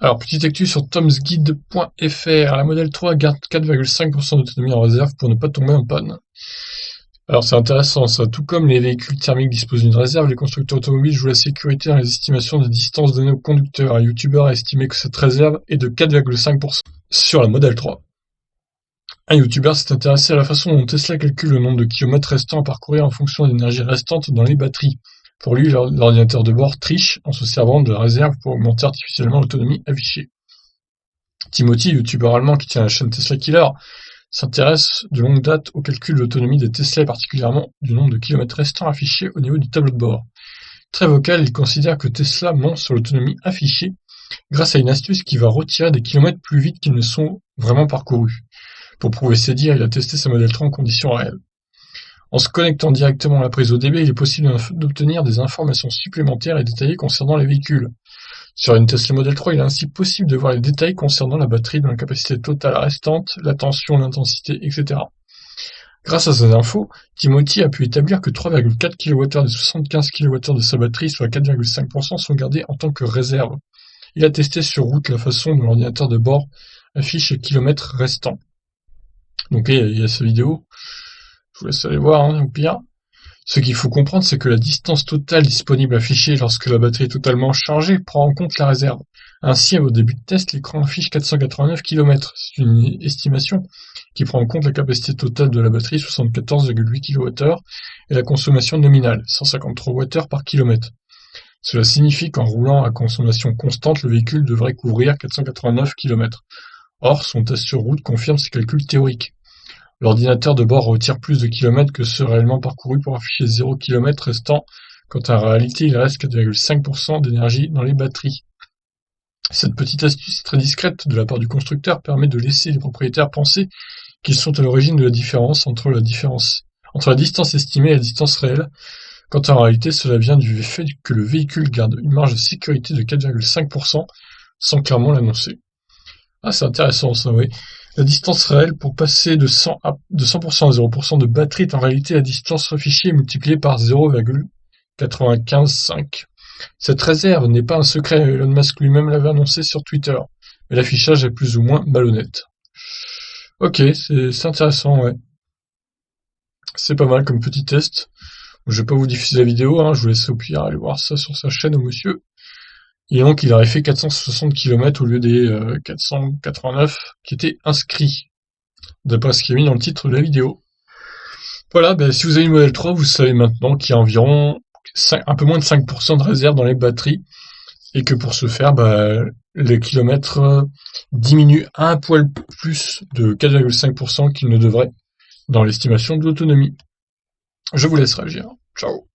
Alors, petite actu sur tomsguide.fr, la Model 3 garde 4,5% d'autonomie en réserve pour ne pas tomber en panne. Alors c'est intéressant ça, tout comme les véhicules thermiques disposent d'une réserve, les constructeurs automobiles jouent la sécurité dans les estimations de distance données aux conducteurs. Un youtubeur a estimé que cette réserve est de 4,5% sur la Model 3. Un youtubeur s'est intéressé à la façon dont Tesla calcule le nombre de kilomètres restants à parcourir en fonction de l'énergie restante dans les batteries. Pour lui, l'ordinateur de bord triche en se servant de la réserve pour augmenter artificiellement l'autonomie affichée. Timothy, youtubeur allemand qui tient la chaîne Tesla Killer, s'intéresse de longue date au calcul de l'autonomie des Tesla et particulièrement du nombre de kilomètres restants affichés au niveau du tableau de bord. Très vocal, il considère que Tesla ment sur l'autonomie affichée grâce à une astuce qui va retirer des kilomètres plus vite qu'ils ne sont vraiment parcourus. Pour prouver ses dires, il a testé sa Model 3 en conditions réelles. En se connectant directement à la prise ODB, il est possible d'obtenir des informations supplémentaires et détaillées concernant les véhicules. Sur une Tesla Model 3, il est ainsi possible de voir les détails concernant la batterie, dont la capacité totale restante, la tension, l'intensité, etc. Grâce à ces infos, Timothy a pu établir que 3,4 kWh des 75 kWh de sa batterie, soit 4,5%, sont gardés en tant que réserve. Il a testé sur route la façon dont l'ordinateur de bord affiche les kilomètres restants. Donc il y a cette vidéo, je vous laisse aller voir, au pire. Ce qu'il faut comprendre, c'est que la distance totale disponible affichée lorsque la batterie est totalement chargée prend en compte la réserve. Ainsi, au début de test, l'écran affiche 489 km. C'est une estimation qui prend en compte la capacité totale de la batterie, 74,8 kWh, et la consommation nominale, 153 Wh par kilomètre. Cela signifie qu'en roulant à consommation constante, le véhicule devrait couvrir 489 km. Or, son test sur route confirme ces calculs théoriques. L'ordinateur de bord retire plus de kilomètres que ceux réellement parcourus pour afficher 0 km restant, quand en réalité il reste 4,5% d'énergie dans les batteries. Cette petite astuce très discrète de la part du constructeur permet de laisser les propriétaires penser qu'ils sont à l'origine de la différence entre la distance estimée et la distance réelle, quand en réalité cela vient du fait que le véhicule garde une marge de sécurité de 4,5% sans clairement l'annoncer. Ah, c'est intéressant ça, oui. La distance réelle pour passer de 100% à 0% de batterie est en réalité la distance affichée multipliée par 0,955. Cette réserve n'est pas un secret, Elon Musk lui-même l'avait annoncé sur Twitter, mais l'affichage est plus ou moins malhonnête. Ok, c'est intéressant, ouais. C'est pas mal comme petit test. Je vais pas vous diffuser la vidéo, je vous laisse au pire aller voir ça sur sa chaîne au monsieur. Et donc il aurait fait 460 km au lieu des 489 qui étaient inscrits, d'après ce qui est mis dans le titre de la vidéo. Voilà, si vous avez une Model 3, vous savez maintenant qu'il y a environ un peu moins de 5% de réserve dans les batteries, et que pour ce faire, les kilomètres diminuent un poil plus de 4,5% qu'ils ne devraient dans l'estimation de l'autonomie. Je vous laisse réagir. Ciao.